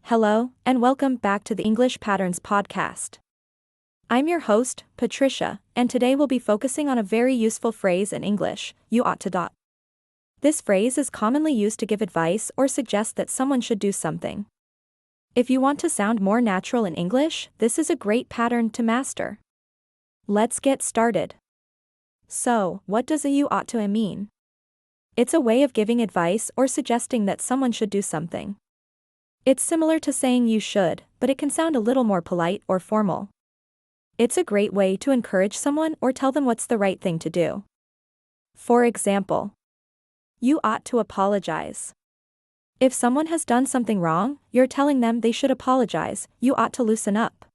Hello, and welcome back to the English Patterns podcast. I'm your host, Patricia, and today we'll be focusing on a very useful phrase in English, you ought to. This phrase is commonly used to give advice or suggest that someone should do something. If you want to sound more natural in English, this is a great pattern to master. Let's get started. So, what does a you ought to mean? It's a way of giving advice or suggesting that someone should do something. It's similar to saying you should, but it can sound a little more polite or formal. It's a great way to encourage someone or tell them what's the right thing to do. For example, you ought to apologize. If someone has done something wrong, you're telling them they should apologize, you ought to loosen up.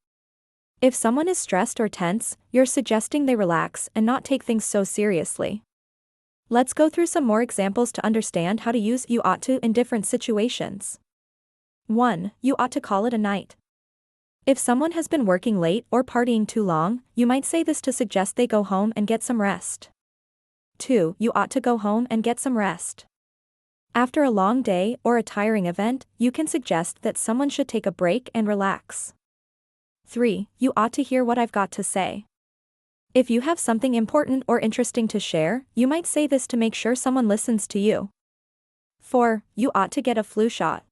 If someone is stressed or tense, you're suggesting they relax and not take things so seriously. Let's go through some more examples to understand how to use you ought to in different situations. 1. You ought to call it a night. If someone has been working late or partying too long, you might say this to suggest they go home and get some rest. 2. You ought to go home and get some rest. After a long day or a tiring event, you can suggest that someone should take a break and relax. 3. You ought to hear what I've got to say. If you have something important or interesting to share, you might say this to make sure someone listens to you. 4. You ought to get a flu shot.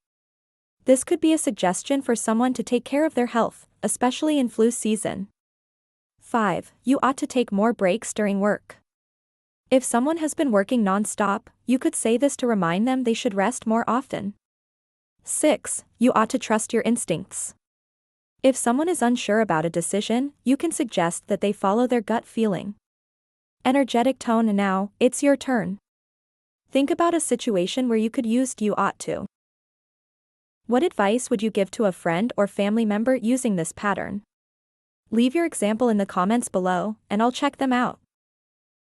This could be a suggestion for someone to take care of their health, especially in flu season. 5. You ought to take more breaks during work. If someone has been working non-stop, you could say this to remind them they should rest more often. 6. You ought to trust your instincts. If someone is unsure about a decision, you can suggest that they follow their gut feeling. Energetic tone. Now, it's your turn. Think about a situation where you could use you ought to. What advice would you give to a friend or family member using this pattern? Leave your example in the comments below, and I'll check them out.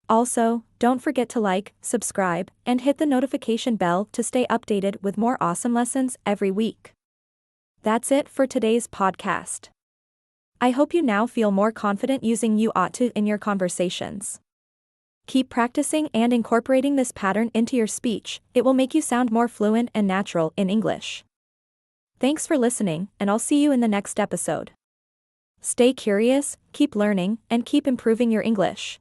Also, don't forget to like, subscribe, and hit the notification bell to stay updated with more awesome lessons every week. That's it for today's podcast. I hope you now feel more confident using you ought to in your conversations. Keep practicing and incorporating this pattern into your speech. It will make you sound more fluent and natural in English. Thanks for listening, and I'll see you in the next episode. Stay curious, keep learning, and keep improving your English.